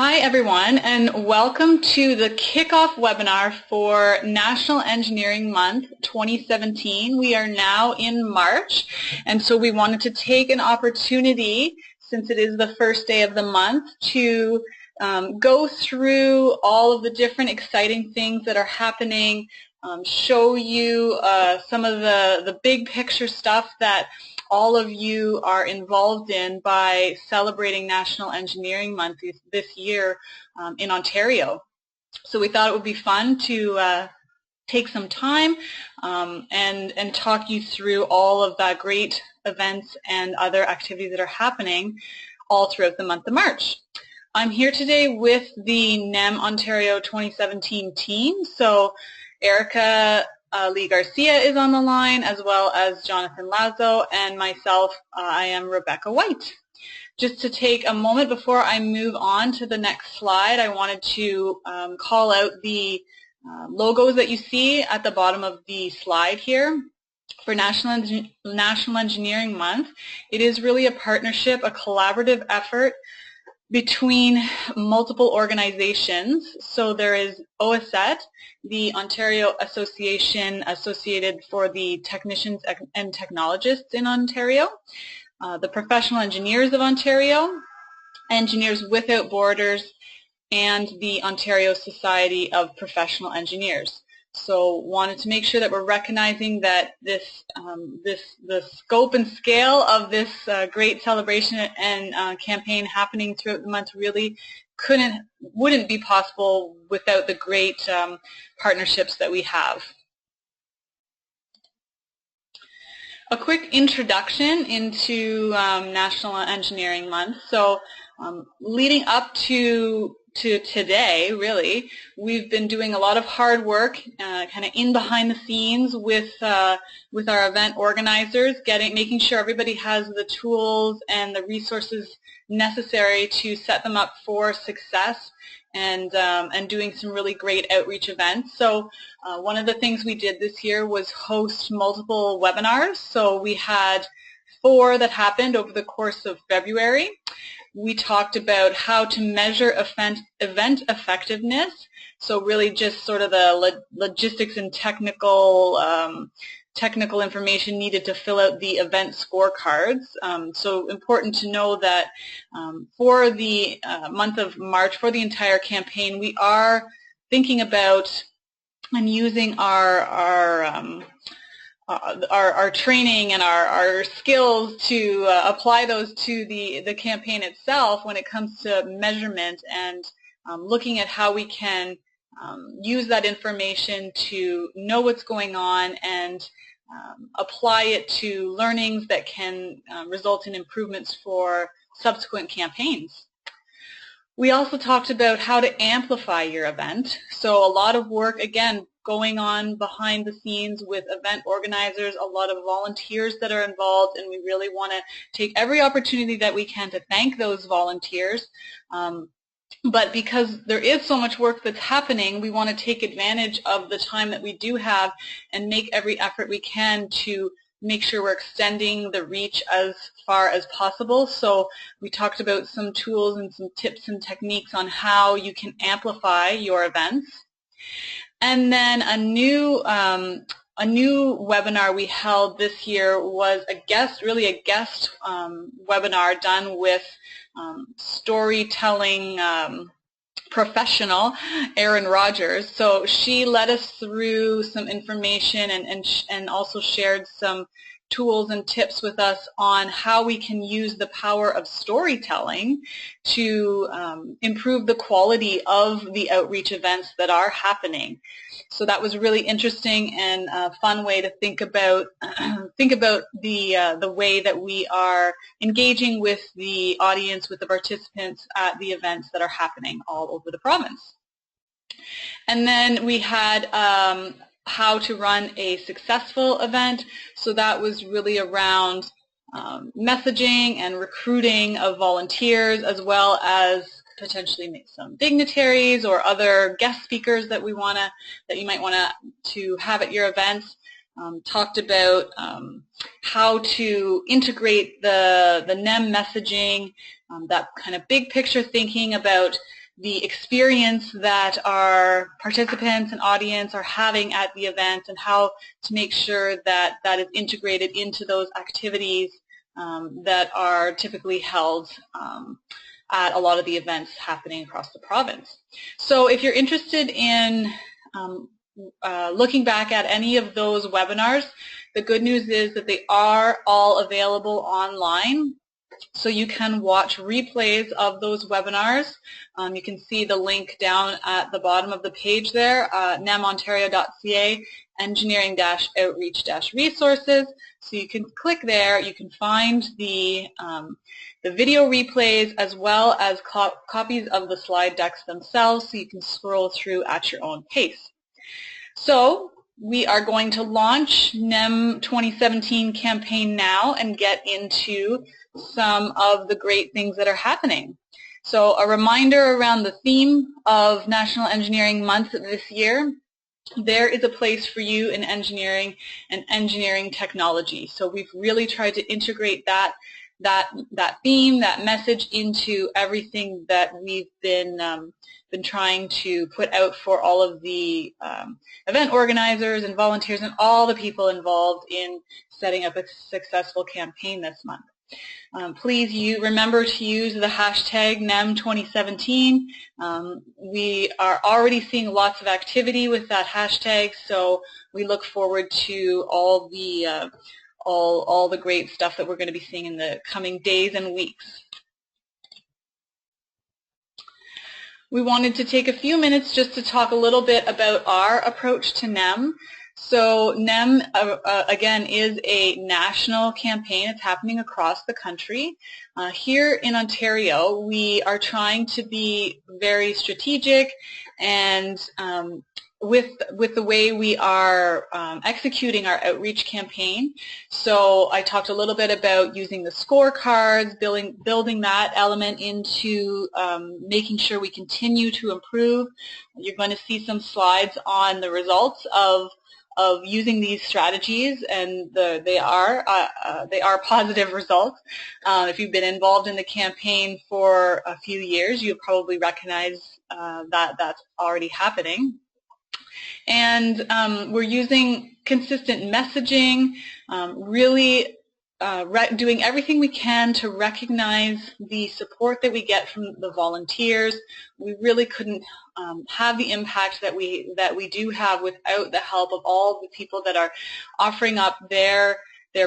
Hi everyone, and welcome to the kickoff webinar for National Engineering Month 2017. We are now in March, and so we wanted to take an opportunity, since it is the first day of the month, to go through all of the different exciting things that are happening, show you some of the big picture stuff that all of you are involved in by celebrating National Engineering Month this year in Ontario. So we thought it would be fun to take some time and talk you through all of the great events and other activities that are happening all throughout the month of March. I'm here today with the NEM Ontario 2017 team. So Erica Lee Garcia is on the line, as well as Jonathan Lazo, and myself, I am Rebecca White. Just to take a moment before I move on to the next slide, I wanted to call out the logos that you see at the bottom of the slide here. For National Engineering Month, it is really a partnership, a collaborative effort between multiple organizations. So there is OSET, the Ontario Association associated for the Technicians and Technologists in Ontario, the Professional Engineers of Ontario, Engineers Without Borders, and the Ontario Society of Professional Engineers. So wanted to make sure that we're recognizing that the scope and scale of this great celebration and campaign happening throughout the month really wouldn't be possible without the great partnerships that we have. A quick introduction into National Engineering Month. So leading up to today, really, we've been doing a lot of hard work, kind of in behind the scenes with our event organizers, making sure everybody has the tools and the resources necessary to set them up for success, and doing some really great outreach events. So one of the things we did this year was host multiple webinars. So we had 4 that happened over the course of February. We talked about how to measure event effectiveness, so really just sort of the logistics and technical information needed to fill out the event scorecards. So important to know that for the month of March, for the entire campaign, we are thinking about and using our training and our skills to apply those to the campaign itself when it comes to measurement and looking at how we can use that information to know what's going on and apply it to learnings that can result in improvements for subsequent campaigns. We also talked about how to amplify your event. So a lot of work, again, going on behind the scenes with event organizers, a lot of volunteers that are involved, and we really want to take every opportunity that we can to thank those volunteers. But because there is so much work that's happening, we want to take advantage of the time that we do have and make every effort we can to make sure we're extending the reach as far as possible. So we talked about some tools and some tips and techniques on how you can amplify your events. And then a new webinar we held this year was a guest webinar done with storytelling professional Erin Rogers. So she led us through some information and also shared some tools and tips with us on how we can use the power of storytelling to improve the quality of the outreach events that are happening. So that was really interesting and a fun way to think about the way that we are engaging with the audience, with the participants at the events that are happening all over the province. And then we had how to run a successful event. So that was really around messaging and recruiting of volunteers, as well as potentially make some dignitaries or other guest speakers that you might want to have at your events. Talked about how to integrate the NEM messaging, that kind of big picture thinking about the experience that our participants and audience are having at the event, and how to make sure that that is integrated into those activities that are typically held at a lot of the events happening across the province. So if you're interested in looking back at any of those webinars, the good news is that they are all available online. So you can watch replays of those webinars. You can see the link down at the bottom of the page there, nemontario.ca, engineering-outreach-resources. So you can click there, you can find the video replays as well as copies of the slide decks themselves, so you can scroll through at your own pace. So we are going to launch NEM 2017 campaign now and get into some of the great things that are happening. So a reminder around the theme of National Engineering Month this year: there is a place for you in engineering and engineering technology. So we've really tried to integrate that theme, that message into everything that we've been trying to put out for all of the event organizers and volunteers and all the people involved in setting up a successful campaign this month. Please remember to use the hashtag NEM 2017. We are already seeing lots of activity with that hashtag, so we look forward to all the great stuff that we're going to be seeing in the coming days and weeks. We wanted to take a few minutes just to talk a little bit about our approach to NEM. So NEM, again, is a national campaign. It's happening across the country. Here in Ontario, we are trying to be very strategic and with the way we are executing our outreach campaign. So I talked a little bit about using the scorecards, building that element into making sure we continue to improve. You're going to see some slides on the results of using these strategies, and they are positive results. If you've been involved in the campaign for a few years, you probably recognize that that's already happening. And we're using consistent messaging, really doing everything we can to recognize the support that we get from the volunteers. We really couldn't have the impact that we do have without the help of all the people that are offering up their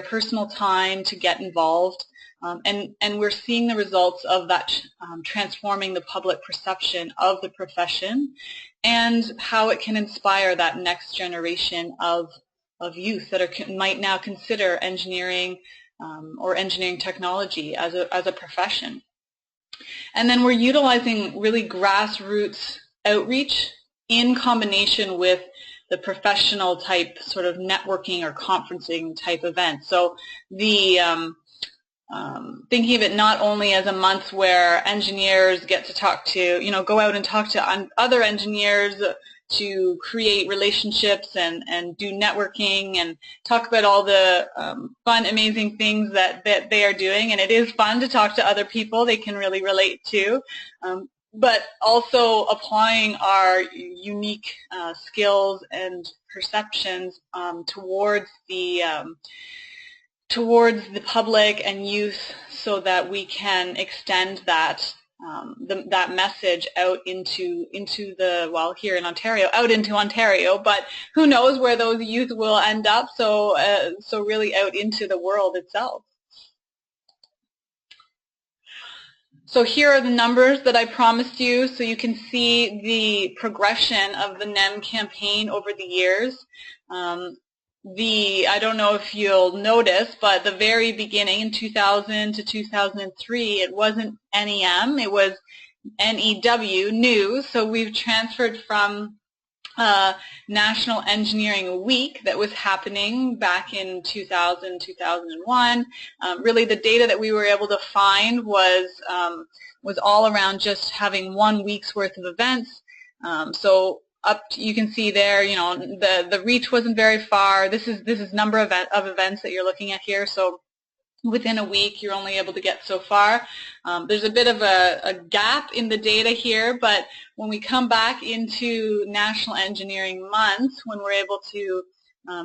personal time to get involved. And we're seeing the results of that transforming the public perception of the profession and how it can inspire that next generation of youth that might now consider engineering or engineering technology as a profession. And then we're utilizing really grassroots outreach in combination with the professional type sort of networking or conferencing type event. So the thinking of it not only as a month where engineers get to talk to, go out and talk to other engineers to create relationships and do networking and talk about all the fun, amazing things that they are doing. And it is fun to talk to other people they can really relate to. But also applying our unique skills and perceptions towards the public and youth, so that we can extend that that message out into the, well, here in Ontario, out into Ontario, but who knows where those youth will end up, so really out into the world itself. So here are the numbers that I promised you, so you can see the progression of the NEM campaign over the years. I don't know if you'll notice, but the very beginning in 2000 to 2003, it wasn't NEM, it was NEW, new. So we've transferred from National Engineering Week that was happening back in 2000, 2001. Really the data that we were able to find was all around just having 1 week's worth of events. So you can see there, the reach wasn't very far. This is number of events that you're looking at here. So within a week, you're only able to get so far. There's a bit of a gap in the data here, but when we come back into National Engineering Month, when we're able to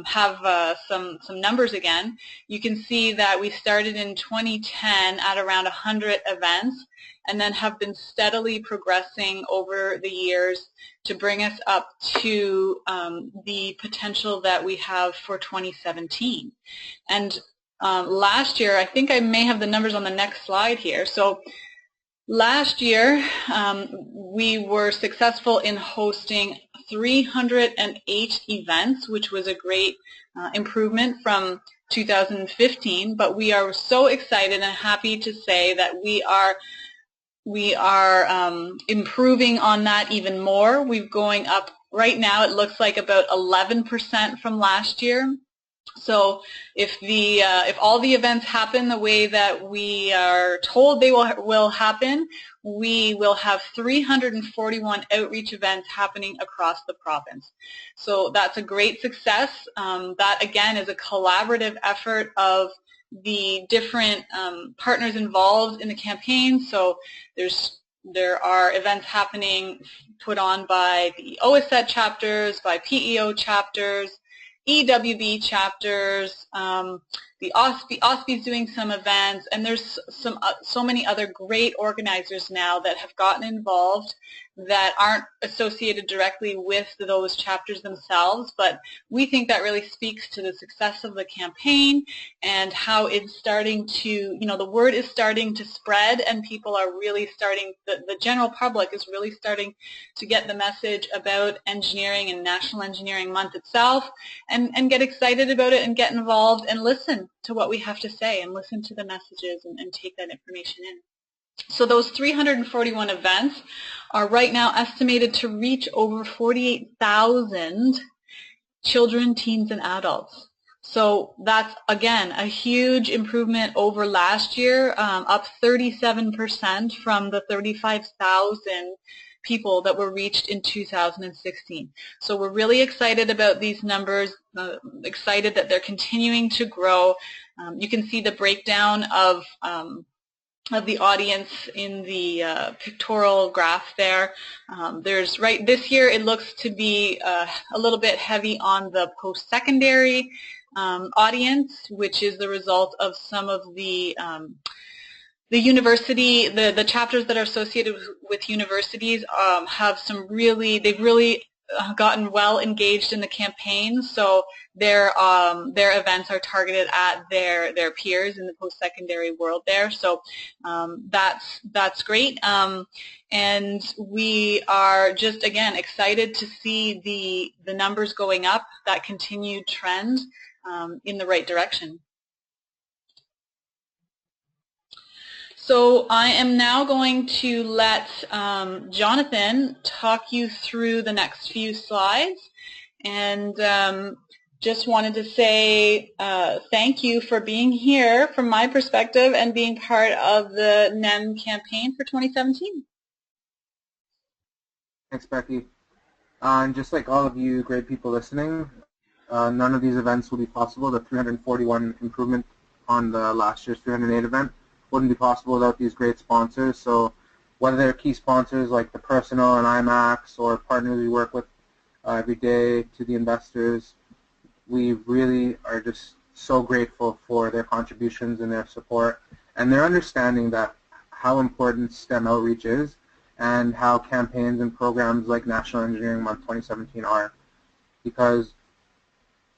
have some numbers again, you can see that we started in 2010 at around 100 events and then have been steadily progressing over the years to bring us up to the potential that we have for 2017. And last year, I think I may have the numbers on the next slide here. So last year, we were successful in hosting 308 events, which was a great improvement from 2015. But we are so excited and happy to say that we are improving on that even more. We're going up right now. It looks like about 11% from last year. So if all the events happen the way that we are told they will happen, we will have 341 outreach events happening across the province. So that's a great success. That again is a collaborative effort of the different partners involved in the campaign. So there are events happening put on by the OSET chapters, by PEO chapters, EWB chapters, the OSPE is doing some events, and there's so many other great organizers now that have gotten involved that aren't associated directly with those chapters themselves, but we think that really speaks to the success of the campaign and how it's starting to, the word is starting to spread, and people are really starting, the general public is really starting to get the message about engineering and National Engineering Month itself, and get excited about it and get involved and listen to what we have to say and listen to the messages and take that information in. So those 341 events are right now estimated to reach over 48,000 children, teens, and adults. So that's, again, a huge improvement over last year, up 37% from the 35,000 people that were reached in 2016. So we're really excited about these numbers, excited that they're continuing to grow. You can see the breakdown of the audience in the pictorial graph there. This year it looks to be a little bit heavy on the post-secondary audience, which is the result of some of the university, the chapters that are associated with universities have they've really gotten well engaged in the campaign, so their events are targeted at their peers in the post-secondary world there. So that's great, and we are just again excited to see the numbers going up, that continued trend in the right direction. So I am now going to let Jonathan talk you through the next few slides, and just wanted to say thank you for being here from my perspective and being part of the NEM campaign for 2017. Thanks, Becky. And just like all of you great people listening, none of these events would be possible. The 341 improvement on the last year's 308 event wouldn't be possible without these great sponsors. So whether they're key sponsors like the Personal and IMAX or partners we work with every day, to the investors, we really are just so grateful for their contributions and their support and their understanding that how important STEM outreach is and how campaigns and programs like National Engineering Month 2017 are, because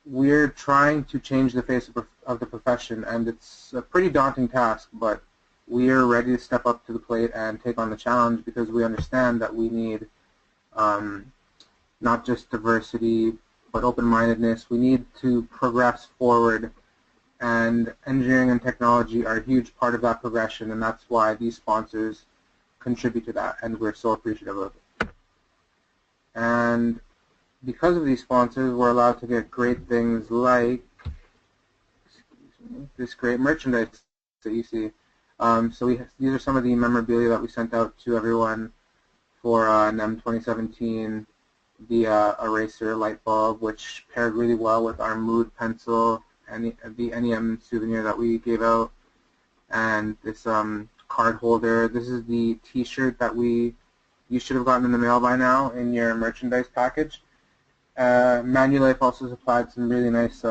we're trying to change the face of the profession, and it's a pretty daunting task, but we are ready to step up to the plate and take on the challenge because we understand that we need not just diversity but open-mindedness. We need to progress forward, and engineering and technology are a huge part of that progression, and that's why these sponsors contribute to that, and we're so appreciative of it. And because of these sponsors, we're allowed to get great things like this great merchandise that you see. So these are some of the memorabilia that we sent out to everyone for NEM 2017. The eraser light bulb, which paired really well with our mood pencil, and the NEM souvenir that we gave out. and this card holder. This is the T-shirt that you should have gotten in the mail by now in your merchandise package. Manulife also supplied some really nice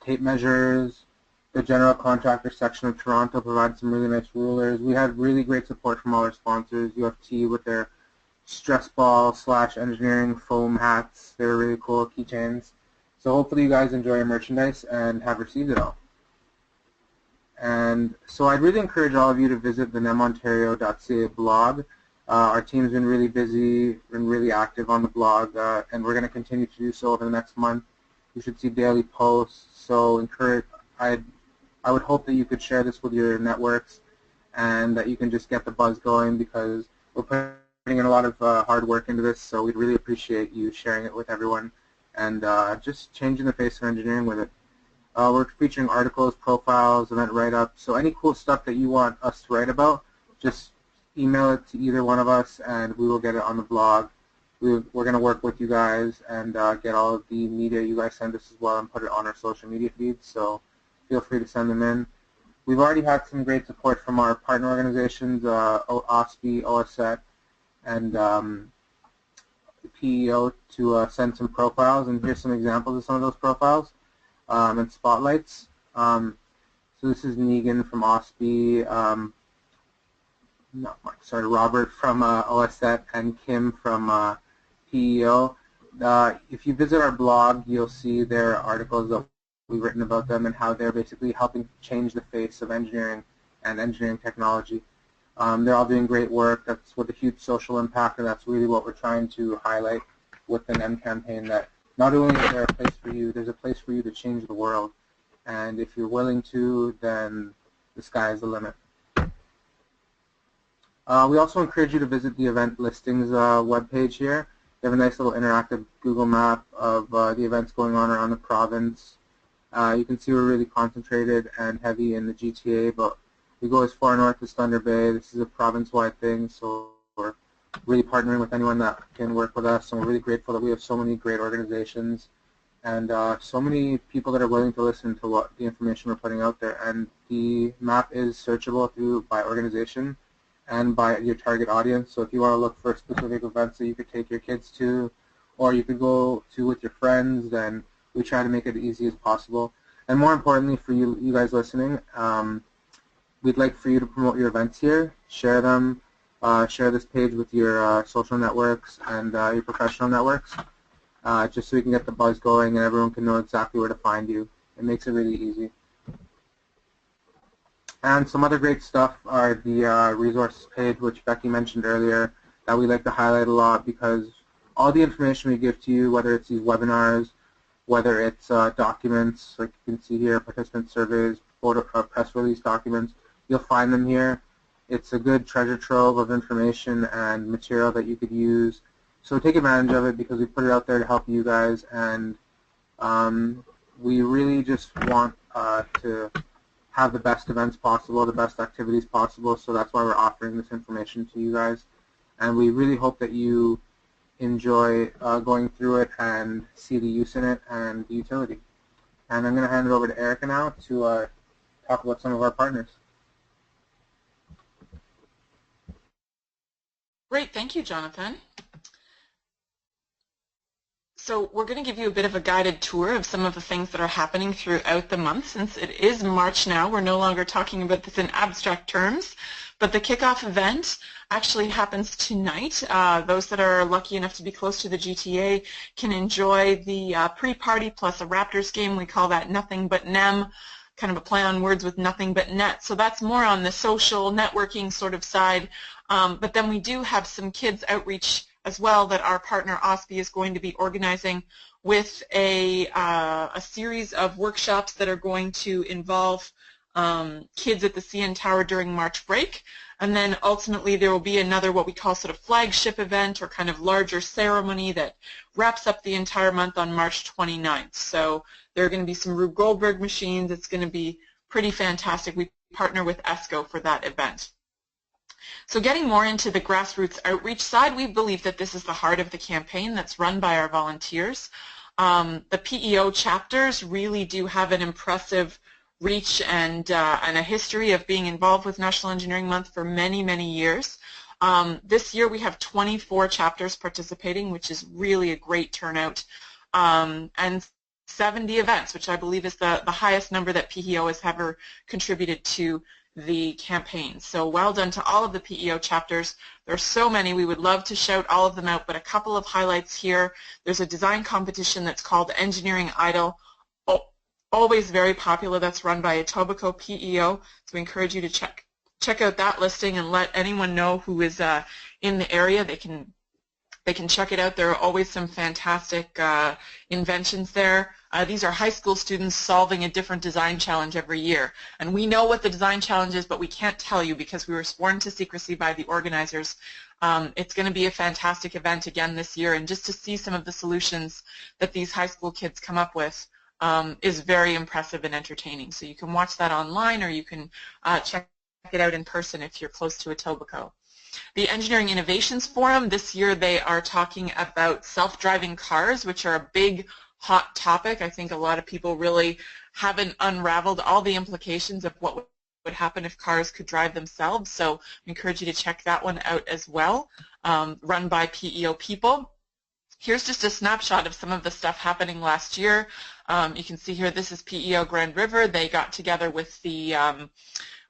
tape measures. The general contractor section of Toronto provided some really nice rulers. We had really great support from all our sponsors. UFT with their stress ball / engineering foam hats. They were really cool keychains. So hopefully you guys enjoy your merchandise and have received it all. And so I'd really encourage all of you to visit the nemontario.ca blog. Our team's been really busy and really active on the blog, and we're going to continue to do so over the next month. You should see daily posts. So I would hope that you could share this with your networks and that you can just get the buzz going, because we're putting in a lot of hard work into this, so we'd really appreciate you sharing it with everyone and just changing the face of engineering with it. We're featuring articles, profiles, event write-ups, so any cool stuff that you want us to write about, just email it to either one of us and we will get it on the blog. We're going to work with you guys and get all of the media you guys send us as well and put it on our social media feeds, so feel free to send them in. We've already had some great support from our partner organizations, OSPI, OSET, and PEO to send some profiles, and here's some examples of some of those profiles and spotlights. So this is Negan from OSPI, Robert from OSET, and Kim from PEO. If you visit our blog, you'll see their articles that we've written about them and how they're basically helping change the face of engineering and engineering technology. They're all doing great work. That's with a huge social impact, and that's really what we're trying to highlight with the NEM campaign, that not only is there a place for you, there's a place for you to change the world. And if you're willing to, then the sky is the limit. We also encourage you to visit the event listings webpage here. We have a nice little interactive Google map of the events going on around the province. You can see we're really concentrated and heavy in the GTA, but we go as far north as Thunder Bay. This is a province-wide thing, so we're really partnering with anyone that can work with us, and we're really grateful that we have so many great organizations and so many people that are willing to listen to what the information we're putting out there. And the map is searchable by organization and by your target audience. So if you want to look for specific events that you could take your kids to, or you could go to with your friends, then we try to make it as easy as possible. And more importantly for you guys listening, we'd like for you to promote your events here, share them, share this page with your social networks and your professional networks, just so we can get the buzz going and everyone can know exactly where to find you. It makes it really easy. And some other great stuff are the resources page, which Becky mentioned earlier, that we like to highlight a lot, because all the information we give to you, whether it's these webinars, whether it's documents, like you can see here, participant surveys, press release documents, you'll find them here. It's a good treasure trove of information and material that you could use. So take advantage of it, because we put it out there to help you guys, and we really just want to have the best events possible, the best activities possible, so that's why we're offering this information to you guys. And we really hope that you enjoy going through it and see the use in it and the utility. And I'm going to hand it over to Erica now to talk about some of our partners. Great, thank you, Jonathan. So we're going to give you a bit of a guided tour of some of the things that are happening throughout the month. Since it is March now, we're no longer talking about this in abstract terms, but the kickoff event actually happens tonight. Those that are lucky enough to be close to the GTA can enjoy the pre-party plus a Raptors game. We call that Nothing But NEM, kind of a play on words with Nothing But Net. So that's more on the social networking sort of side. But then we do have some kids outreach as well that our partner OSPI is going to be organizing, with a series of workshops that are going to involve kids at the CN Tower during March break. And then ultimately there will be another what we call sort of flagship event, or kind of larger ceremony, that wraps up the entire month on March 29th. So there are going to be some Rube Goldberg machines. It's going to be pretty fantastic. We partner with ESCO for that event. So getting more into the grassroots outreach side, we believe that this is the heart of the campaign that's run by our volunteers. The PEO chapters really do have an impressive reach and a history of being involved with National Engineering Month for many, many years. This year we have 24 chapters participating, which is really a great turnout, and 70 events, which I believe is the highest number that PEO has ever contributed to the campaign. So well done to all of the PEO chapters. There are so many. We would love to shout all of them out, but a couple of highlights here. There's a design competition that's called Engineering Idol, always very popular. That's run by Etobicoke PEO. So we encourage you to check out that listing and let anyone know who is in the area. They can check it out. There are always some fantastic inventions there. These are high school students solving a different design challenge every year. And we know what the design challenge is, but we can't tell you because we were sworn to secrecy by the organizers. It's going to be a fantastic event again this year, and just to see some of the solutions that these high school kids come up with is very impressive and entertaining. So you can watch that online, or you can check it out in person if you're close to Etobicoke. The Engineering Innovations Forum, this year they are talking about self-driving cars, which are a big, hot topic. I think a lot of people really haven't unraveled all the implications of what would happen if cars could drive themselves. So I encourage you to check that one out as well, run by PEO people. Here's just a snapshot of some of the stuff happening last year. You can see here, this is PEO Grand River. They got together with the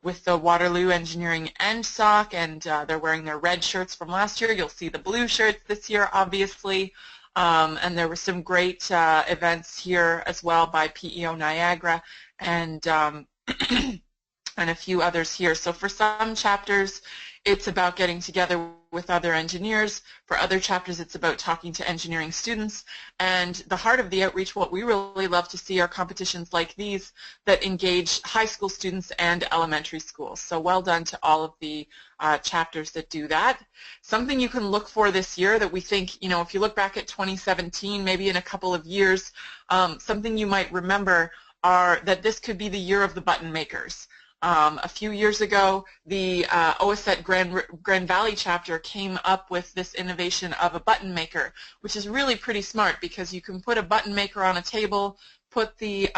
Waterloo Engineering NSOC, and they're wearing their red shirts from last year. You'll see the blue shirts this year, obviously. And there were some great events here as well by PEO Niagara and and a few others here. So for some chapters, it's about getting together with other engineers. For other chapters, it's about talking to engineering students. And the heart of the outreach, what we really love to see are competitions like these that engage high school students and elementary schools. So well done to all of the chapters that do that. Something you can look for this year that we think, you know, if you look back at 2017, maybe in a couple of years, something you might remember are that this could be the year of the button makers. A few years ago, the OSET Grand Valley chapter came up with this innovation of a button maker, which is really pretty smart because you can put a button maker on a table, put the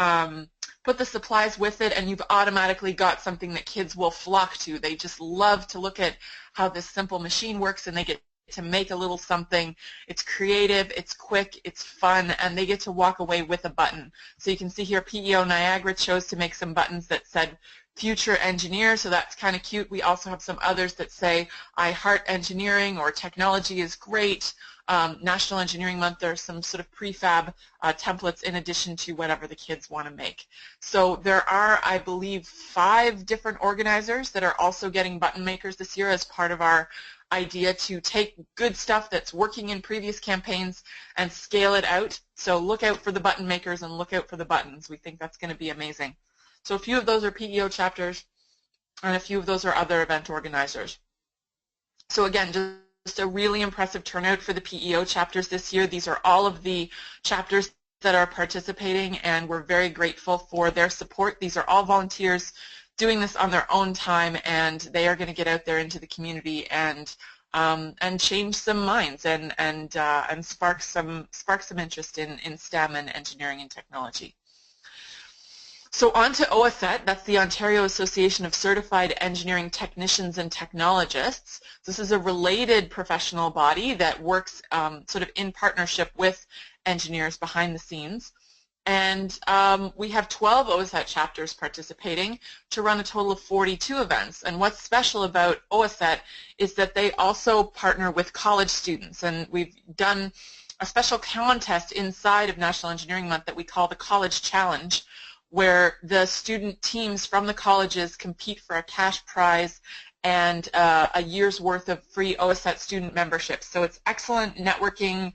supplies with it, and you've automatically got something that kids will flock to. They just love to look at how this simple machine works, and they get to make a little something. It's creative, it's quick, it's fun, and they get to walk away with a button. So you can see here PEO Niagara chose to make some buttons that said future engineer, so that's kind of cute. We also have some others that say I heart engineering or technology is great. National Engineering Month, there are some sort of prefab templates in addition to whatever the kids want to make. So there are, I believe, 5 different organizers that are also getting button makers this year as part of our idea to take good stuff that's working in previous campaigns and scale it out. So look out for the button makers and look out for the buttons. We think that's going to be amazing. So a few of those are PEO chapters, and a few of those are other event organizers. So again, just a really impressive turnout for the PEO chapters this year. These are all of the chapters that are participating, and we're very grateful for their support. These are all volunteers doing this on their own time, and they are going to get out there into the community and change some minds and spark some interest in STEM and engineering and technology. So on to OSET, that's the Ontario Association of Certified Engineering Technicians and Technologists. This is a related professional body that works sort of in partnership with engineers behind the scenes. And we have 12 OSET chapters participating to run a total of 42 events. And what's special about OSET is that they also partner with college students. And we've done a special contest inside of National Engineering Month that we call the College Challenge, where the student teams from the colleges compete for a cash prize and a year's worth of free OSET student memberships. So it's excellent networking,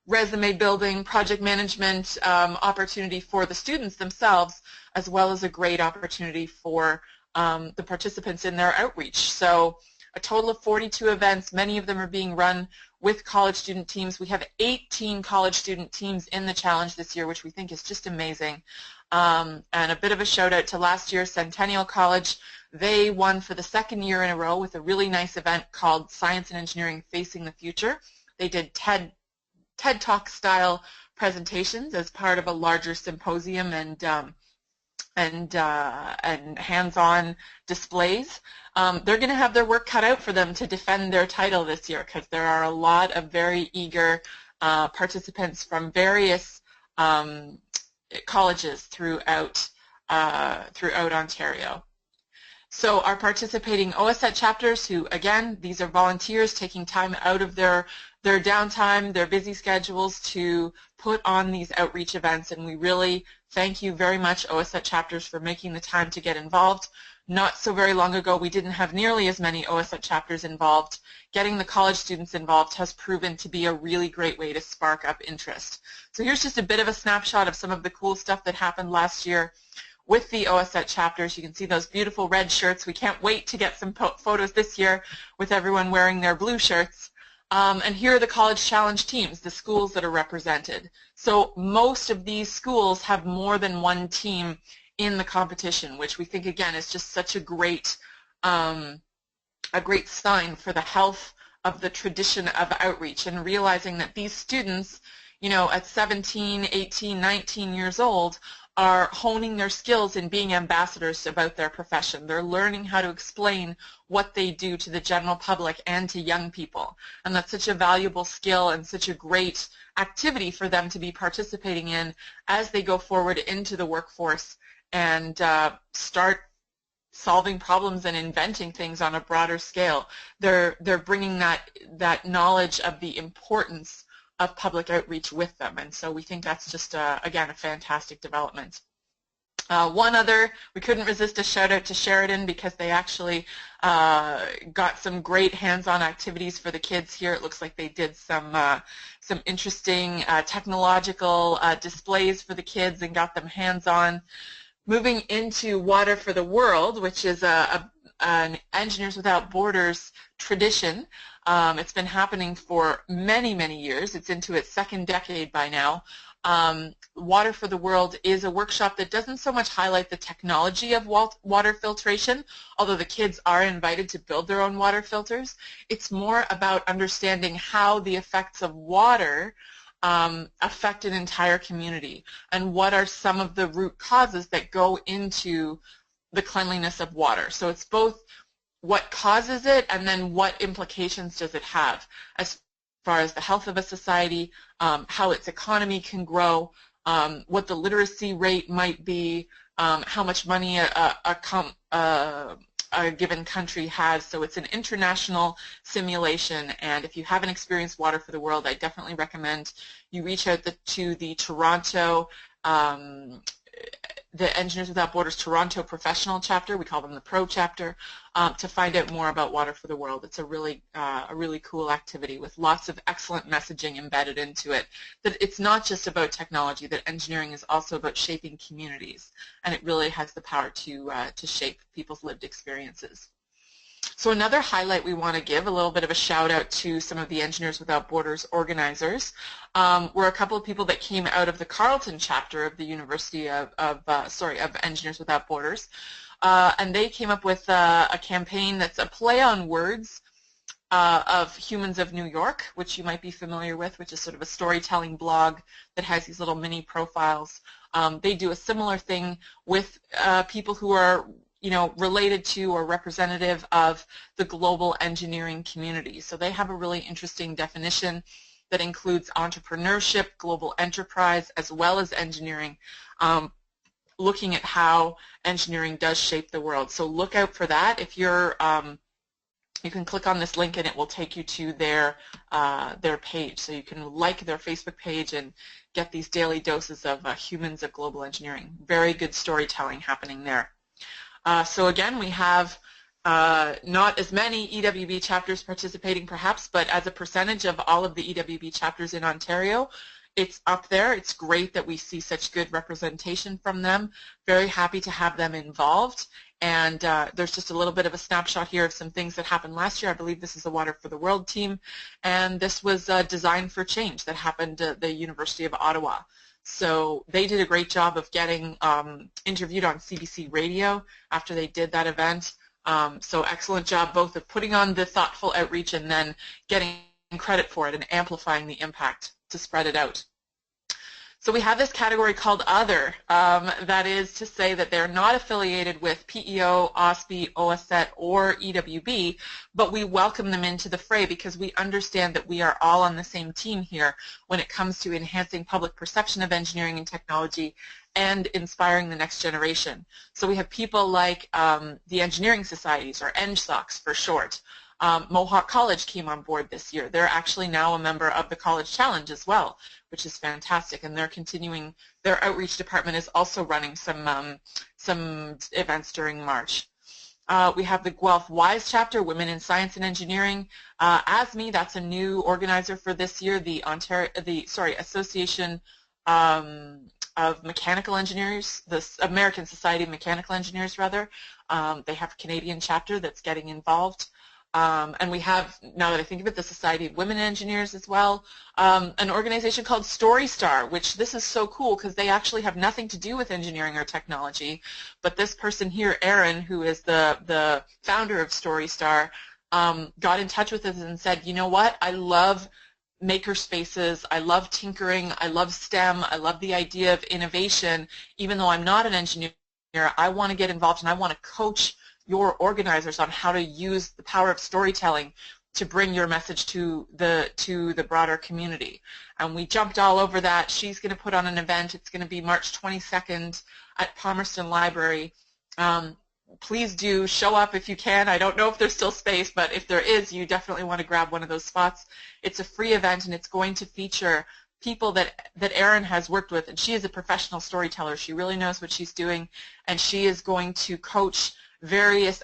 resume building, project management opportunity for the students themselves, as well as a great opportunity for the participants in their outreach. So a total of 42 events. Many of them are being run with college student teams. We have 18 college student teams in the challenge this year, which we think is just amazing. And a bit of a shout out to last year's Centennial College. They won for the 2nd year in a row with a really nice event called Science and Engineering Facing the Future. They did TED Talk style presentations as part of a larger symposium, and and hands-on displays. They're going to have their work cut out for them to defend their title this year, because there are a lot of very eager participants from various colleges throughout Ontario. So our participating OSET chapters, who again, these are volunteers taking time out of their downtime, their busy schedules to put on these outreach events, and we really thank you very much, OSET chapters, for making the time to get involved. Not so very long ago, we didn't have nearly as many OSET chapters involved. Getting the college students involved has proven to be a really great way to spark up interest. So here's just a bit of a snapshot of some of the cool stuff that happened last year with the OSET chapters. You can see those beautiful red shirts. We can't wait to get some photos this year with everyone wearing their blue shirts. And here are the College Challenge teams, the schools that are represented. So most of these schools have more than one team in the competition, which we think, again, is just such a great sign for the health of the tradition of outreach, and realizing that these students, at 17, 18, 19 years old, are honing their skills in being ambassadors about their profession. They're learning how to explain what they do to the general public and to young people. And that's such a valuable skill and such a great activity for them to be participating in as they go forward into the workforce and start solving problems and inventing things on a broader scale. They're bringing that knowledge of the importance of public outreach with them, and so we think that's just, again, a fantastic development. One other, we couldn't resist a shout out to Sheridan, because they actually got some great hands-on activities for the kids here. It looks like they did some interesting technological displays for the kids and got them hands-on. Moving into Water for the World, which is an Engineers Without Borders tradition. It's been happening for many, many years. It's into its second decade by now. Water for the World is a workshop that doesn't so much highlight the technology of water filtration, although the kids are invited to build their own water filters. It's more about understanding how the effects of water affect an entire community, and what are some of the root causes that go into the cleanliness of water. So it's both what causes it and then what implications does it have as far as the health of a society, how its economy can grow, what the literacy rate might be, how much money a given country has. So it's an international simulation, and if you haven't experienced Water for the World, I definitely recommend you reach out to the Toronto, the Engineers Without Borders Toronto professional chapter, we call them the Pro chapter, to find out more about Water for the World. It's a really cool activity with lots of excellent messaging embedded into it. That it's not just about technology, that engineering is also about shaping communities, and it really has the power to shape people's lived experiences. So another highlight we want to give, a little bit of a shout out to some of the Engineers Without Borders organizers, were a couple of people that came out of the Carleton chapter of the University of Engineers Without Borders, and they came up with a campaign that's a play on words of Humans of New York, which you might be familiar with, which is sort of a storytelling blog that has these little mini profiles. They do a similar thing with people who are related to or representative of the global engineering community. So they have a really interesting definition that includes entrepreneurship, global enterprise, as well as engineering, looking at how engineering does shape the world. So look out for that. If you're, you can click on this link and it will take you to their page. So you can like their Facebook page and get these daily doses of Humans of Global Engineering. Very good storytelling happening there. So again, we have not as many EWB chapters participating perhaps, but as a percentage of all of the EWB chapters in Ontario, it's up there. It's great that we see such good representation from them. Very happy to have them involved. And there's just a little bit of a snapshot here of some things that happened last year. I believe this is the Water for the World team, and this was Design for Change that happened at the University of Ottawa. So they did a great job of getting interviewed on CBC Radio after they did that event. So excellent job both of putting on the thoughtful outreach and then getting credit for it and amplifying the impact to spread it out. So we have this category called Other, that is to say that they're not affiliated with PEO, OSPE, OSET, or EWB, but we welcome them into the fray because we understand that we are all on the same team here when it comes to enhancing public perception of engineering and technology and inspiring the next generation. So we have people like the engineering societies, or NSOCs for short. Mohawk College came on board this year. They're actually now a member of the College Challenge as well, which is fantastic, and they're continuing. Their outreach department is also running some events during March. We have the Guelph WISE chapter, Women in Science and Engineering. ASME, that's a new organizer for this year, the Association of Mechanical Engineers, the American Society of Mechanical Engineers, rather. They have a Canadian chapter that's getting involved. And we have, now that I think of it, the Society of Women Engineers as well, an organization called StoryStar, which this is so cool because they actually have nothing to do with engineering or technology, but this person here, Erin, who is the founder of StoryStar, got in touch with us and said, you know what, I love maker spaces, I love tinkering, I love STEM, I love the idea of innovation. Even though I'm not an engineer, I want to get involved and I want to coach your organizers on how to use the power of storytelling to bring your message to the broader community. And we jumped all over that. She's going to put on an event. It's going to be March 22nd at Palmerston Library. Please do show up if you can. I don't know if there's still space, but if there is, you definitely want to grab one of those spots. It's a free event, and it's going to feature people that Erin has worked with, and she is a professional storyteller. She really knows what she's doing, and she is going to coach various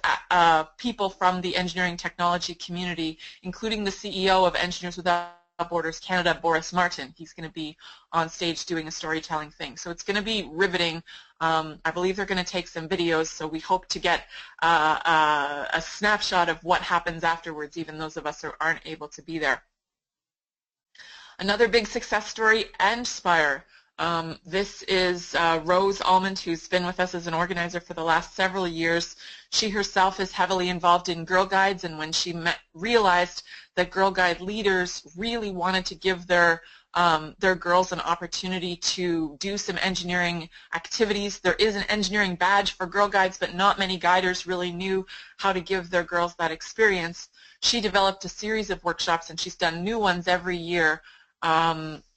people from the engineering technology community, including the CEO of Engineers Without Borders Canada, Boris Martin. He's going to be on stage doing a storytelling thing. So it's going to be riveting. I believe they're going to take some videos, so we hope to get a snapshot of what happens afterwards, even those of us who aren't able to be there. Another big success story, Endspire. This is Rose Almond, who's been with us as an organizer for the last several years. She herself is heavily involved in Girl Guides, and when she realized that Girl Guide leaders really wanted to give their girls an opportunity to do some engineering activities. There is an engineering badge for Girl Guides, but not many guiders really knew how to give their girls that experience. She developed a series of workshops, and she's done new ones every year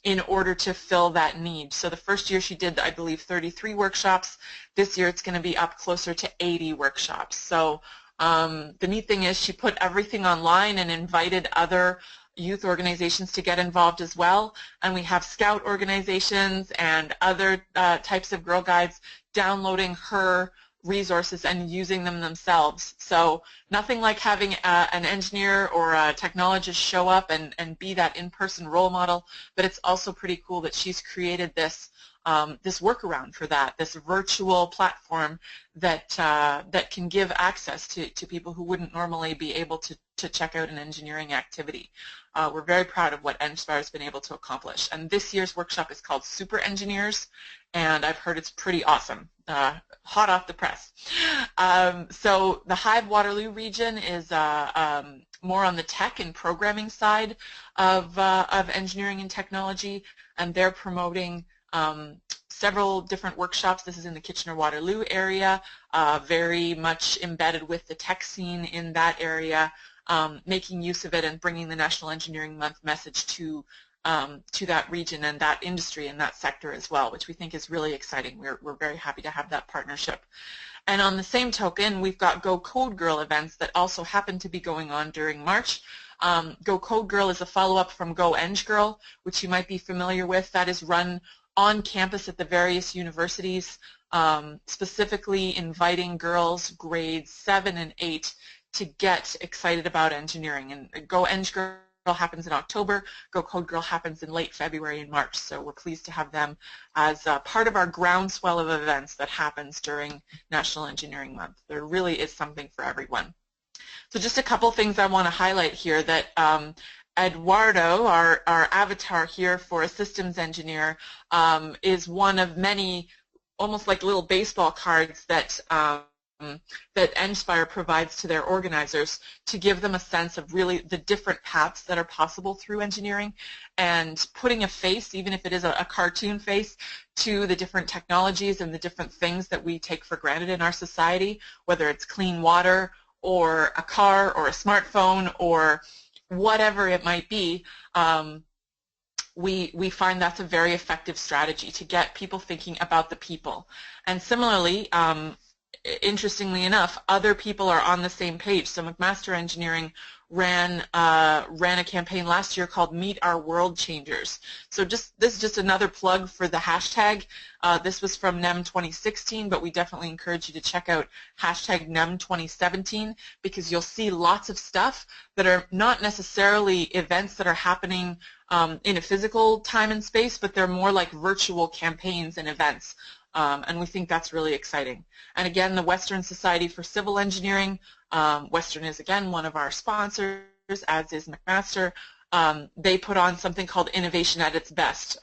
in order to fill that need. So the first year she did, I believe, 33 workshops. This year it's going to be up closer to 80 workshops. So the neat thing is she put everything online and invited other youth organizations to get involved as well. And we have scout organizations and other types of Girl Guides downloading her resources and using them themselves. So nothing like having an engineer or a technologist show up and be that in-person role model, but it's also pretty cool that she's created this this workaround for that, this virtual platform that that can give access to people who wouldn't normally be able to check out an engineering activity. We're very proud of what Endspire has been able to accomplish. And this year's workshop is called Super Engineers, and I've heard it's pretty awesome. Hot off the press. So the Hive Waterloo region is more on the tech and programming side of engineering and technology, and they're promoting several different workshops. This is in the Kitchener-Waterloo area, very much embedded with the tech scene in that area, making use of it and bringing the National Engineering Month message to that region and that industry and that sector as well, which we think is really exciting. We're very happy to have that partnership. And on the same token, we've got Go Code Girl events that also happen to be going on during March. Go Code Girl is a follow-up from Go Eng Girl, which you might be familiar with. That is run on campus at the various universities, specifically inviting girls grades 7 and 8 to get excited about engineering. And Go Eng Girl happens in October. Go Code Girl happens in late February and March. So we're pleased to have them as part of our groundswell of events that happens during National Engineering Month. There really is something for everyone. So just a couple things I want to highlight here that Eduardo, our avatar here for a systems engineer, is one of many almost like little baseball cards that that Inspire provides to their organizers to give them a sense of really the different paths that are possible through engineering, and putting a face, even if it is a cartoon face, to the different technologies and the different things that we take for granted in our society, whether it's clean water or a car or a smartphone or whatever it might be. We find that's a very effective strategy to get people thinking about the people. And similarly, interestingly enough, other people are on the same page. So McMaster Engineering ran a campaign last year called Meet Our World Changers. So this is just another plug for the hashtag. This was from NEM 2016, but we definitely encourage you to check out hashtag NEM 2017, because you'll see lots of stuff that are not necessarily events that are happening in a physical time and space, but they're more like virtual campaigns and events. And we think that's really exciting. And again, the Western Society for Civil Engineering, Western is again one of our sponsors, as is McMaster. They put on something called Innovation at its Best,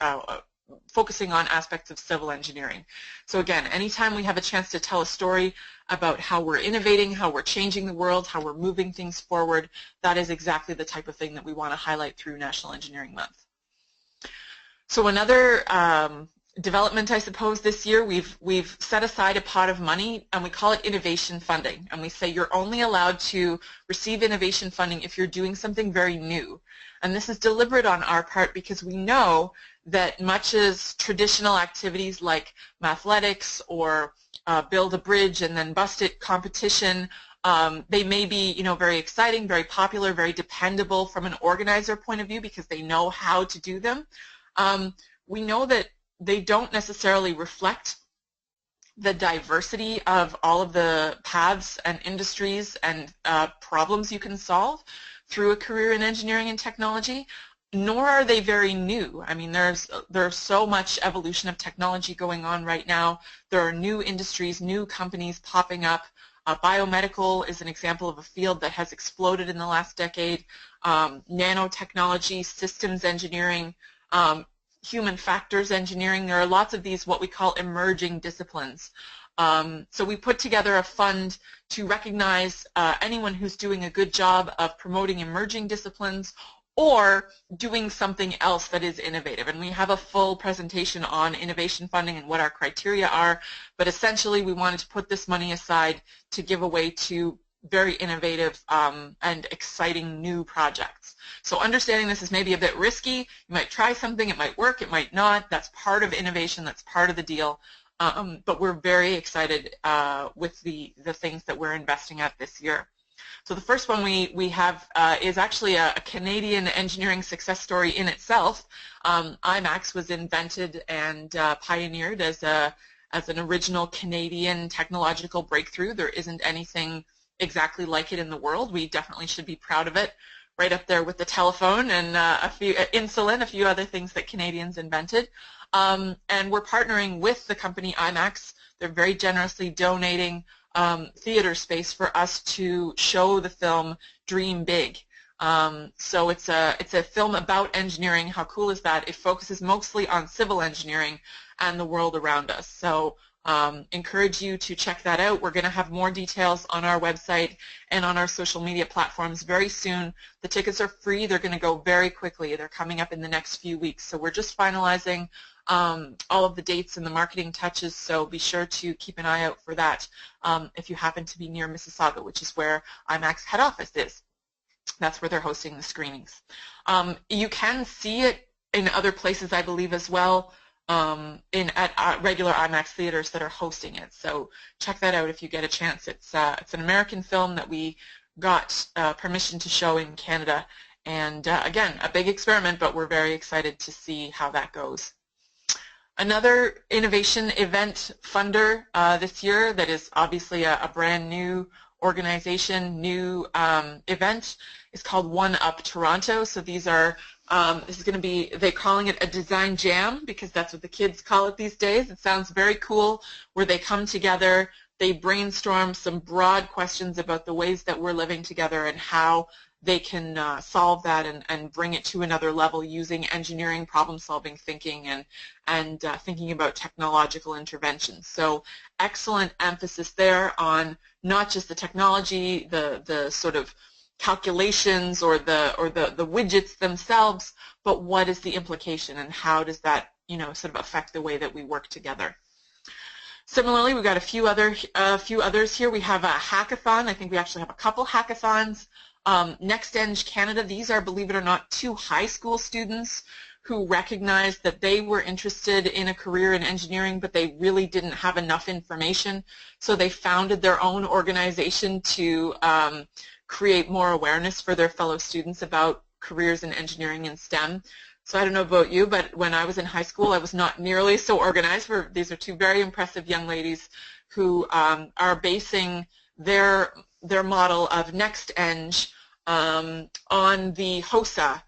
focusing on aspects of civil engineering. So again, anytime we have a chance to tell a story about how we're innovating, how we're changing the world, how we're moving things forward, that is exactly the type of thing that we want to highlight through National Engineering Month. So another development, I suppose, this year, we've set aside a pot of money, and we call it innovation funding. And we say you're only allowed to receive innovation funding if you're doing something very new. And this is deliberate on our part because we know that much as traditional activities like mathletics or build a bridge and then bust it competition, they may be, very exciting, very popular, very dependable from an organizer point of view because they know how to do them. We know that they don't necessarily reflect the diversity of all of the paths and industries and problems you can solve through a career in engineering and technology, nor are they very new. I mean, there's so much evolution of technology going on right now. There are new industries, new companies popping up. Biomedical is an example of a field that has exploded in the last decade. Nanotechnology, systems engineering, human factors engineering. There are lots of these what we call emerging disciplines. So we put together a fund to recognize anyone who's doing a good job of promoting emerging disciplines or doing something else that is innovative. And we have a full presentation on innovation funding and what our criteria are, but essentially we wanted to put this money aside to give away to very innovative and exciting new projects. So understanding this is maybe a bit risky. You might try something, it might work, it might not. That's part of innovation, that's part of the deal. But we're very excited with the things that we're investing at this year. So the first one we have is actually a Canadian engineering success story in itself. IMAX was invented and pioneered as an original Canadian technological breakthrough. There isn't anything exactly like it in the world. We definitely should be proud of it. Right up there with the telephone and a few insulin, a few other things that Canadians invented. And we're partnering with the company IMAX. They're very generously donating theater space for us to show the film Dream Big. So it's a film about engineering. How cool is that? It focuses mostly on civil engineering and the world around us. So encourage you to check that out. We're going to have more details on our website and on our social media platforms very soon. The tickets are free. They're going to go very quickly. They're coming up in the next few weeks. So we're just finalizing all of the dates and the marketing touches, so be sure to keep an eye out for that if you happen to be near Mississauga, which is where IMAX head office is. That's where they're hosting the screenings. You can see it in other places, I believe, as well. At regular IMAX theaters that are hosting it. So check that out if you get a chance. It's an American film that we got permission to show in Canada. And again, a big experiment, but we're very excited to see how that goes. Another innovation event funder this year that is obviously a brand new organization, new event is called One Up Toronto. So these are this is going to be, they're calling it a design jam because that's what the kids call it these days. It sounds very cool, where they come together, They brainstorm some broad questions about the ways that we're living together and how they can solve that and bring it to another level using engineering, problem-solving thinking, and thinking about technological interventions. So excellent emphasis there on not just the technology, the sort of calculations or the widgets themselves, but what is the implication and how does that sort of affect the way that we work together. Similarly, we've got a few others here. We have a hackathon. I think we actually have a couple hackathons. NextEng Canada, these are, believe it or not, 2 high school students who recognized that they were interested in a career in engineering, but they really didn't have enough information. So they founded their own organization to create more awareness for their fellow students about careers in engineering and STEM. So I don't know about you, but when I was in high school, I was not nearly so organized. These are 2 very impressive young ladies who are basing their model of NextEng on the HOSA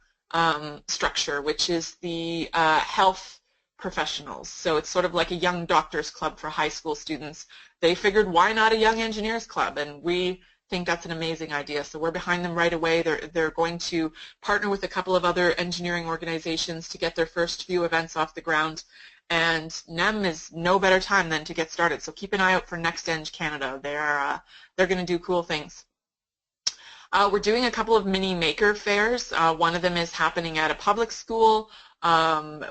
structure, which is the health professionals. So it's sort of like a young doctors club for high school students. They figured, why not a young engineers club? And we think that's an amazing idea. So we're behind them right away. They're going to partner with a couple of other engineering organizations to get their first few events off the ground. And NEM is no better time than to get started. So keep an eye out for NextEng Canada. They're going to do cool things. We're doing a couple of mini maker fairs. One of them is happening at a public school.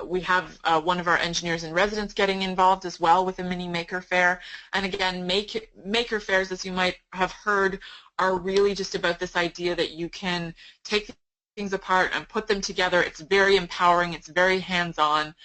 We have one of our engineers in residence getting involved as well with a mini maker fair. And again, maker fairs, as you might have heard, are really just about this idea that you can take things apart and put them together. It's very empowering. It's very hands-on.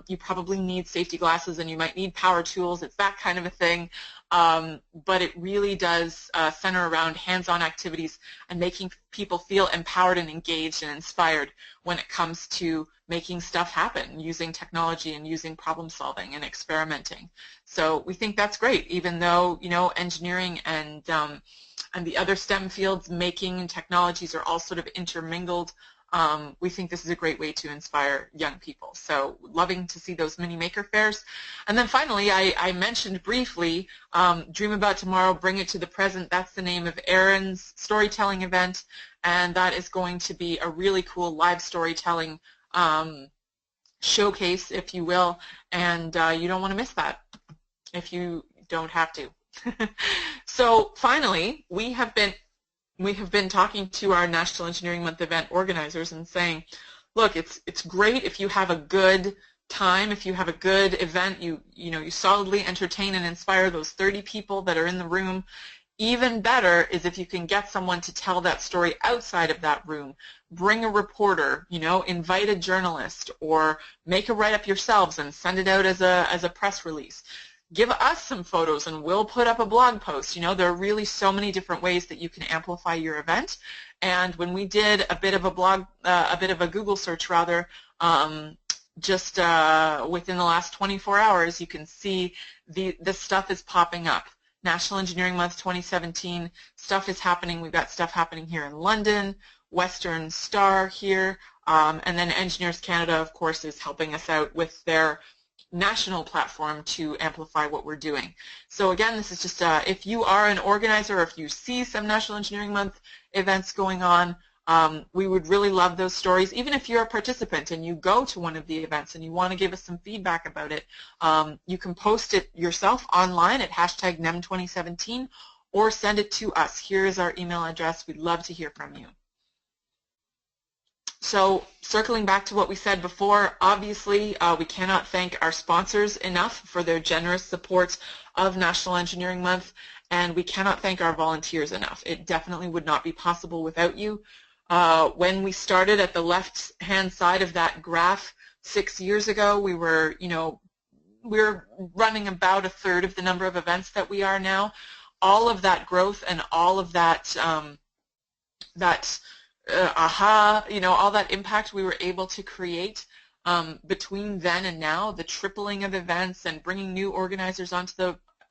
You probably need safety glasses and you might need power tools. It's that kind of a thing. But it really does center around hands-on activities and making people feel empowered and engaged and inspired when it comes to making stuff happen using technology and using problem solving and experimenting. So we think that's great, even though engineering and the other STEM fields, making and technologies are all sort of intermingled. We think this is a great way to inspire young people. So loving to see those mini maker fairs. And then finally, I mentioned briefly, Dream About Tomorrow, Bring It to the Present. That's the name of Erin's storytelling event, and that is going to be a really cool live storytelling showcase, if you will, and you don't want to miss that if you don't have to. So finally, we have been talking to our National Engineering Month event organizers and saying, look, it's great if you have a good time, if you have a good event, you solidly entertain and inspire those 30 people that are in the room. Even better is if you can get someone to tell that story outside of that room. Bring a reporter, invite a journalist, or make a write-up yourselves and send it out as a press release. Give us some photos and we'll put up a blog post. There are really so many different ways that you can amplify your event. And when we did a bit of a Google search rather, just within the last 24 hours, you can see this stuff is popping up. National Engineering Month 2017, stuff is happening. We've got stuff happening here in London, Western Star here, and then Engineers Canada, of course, is helping us out with their national platform to amplify what we're doing. So again, this is just if you are an organizer or if you see some National Engineering Month events going on, we would really love those stories. Even if you're a participant and you go to one of the events and you want to give us some feedback about it, you can post it yourself online at #NEM2017 or send it to us. Here is our email address. We'd love to hear from you. So circling back to what we said before, obviously we cannot thank our sponsors enough for their generous support of National Engineering Month, and we cannot thank our volunteers enough. It definitely would not be possible without you. When we started at the left-hand side of that graph 6 years ago, we were running about a third of the number of events that we are now. All of that growth and all of that all that impact we were able to create between then and now, the tripling of events and bringing new organizers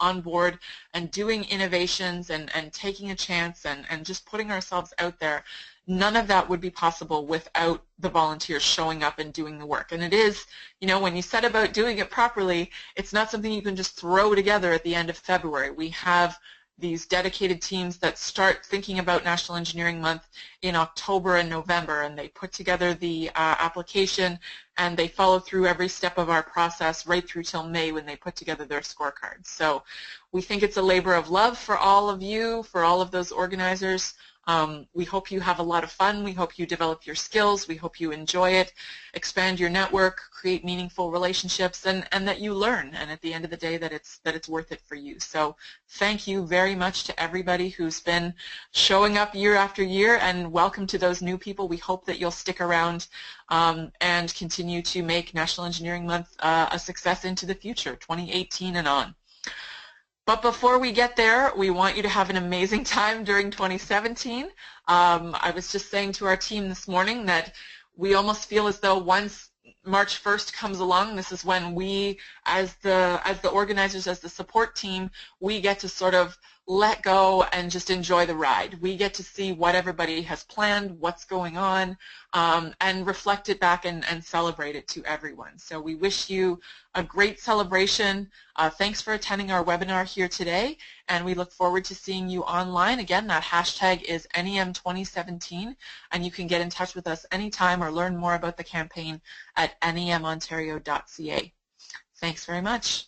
on board and doing innovations and taking a chance and just putting ourselves out there. None of that would be possible without the volunteers showing up and doing the work. And it is, when you set about doing it properly, it's not something you can just throw together at the end of February. We have these dedicated teams that start thinking about National Engineering Month in October and November, and they put together the application and they follow through every step of our process right through till May when they put together their scorecards. So we think it's a labor of love for all of you, for all of those organizers. We hope you have a lot of fun. We hope you develop your skills. We hope you enjoy it, expand your network, create meaningful relationships, and that you learn. And at the end of the day, that it's worth it for you. So thank you very much to everybody who's been showing up year after year, and welcome to those new people. We hope that you'll stick around and continue to make National Engineering Month a success into the future, 2018 and on. But before we get there, we want you to have an amazing time during 2017. I was just saying to our team this morning that we almost feel as though once March 1st comes along, this is when we, as the organizers, as the support team, we get to sort of let go and just enjoy the ride. We get to see what everybody has planned, what's going on, and reflect it back and celebrate it to everyone. So we wish you a great celebration. Thanks for attending our webinar here today, and we look forward to seeing you online. Again, that hashtag is NEM 2017, and you can get in touch with us anytime or learn more about the campaign at nemontario.ca. Thanks very much.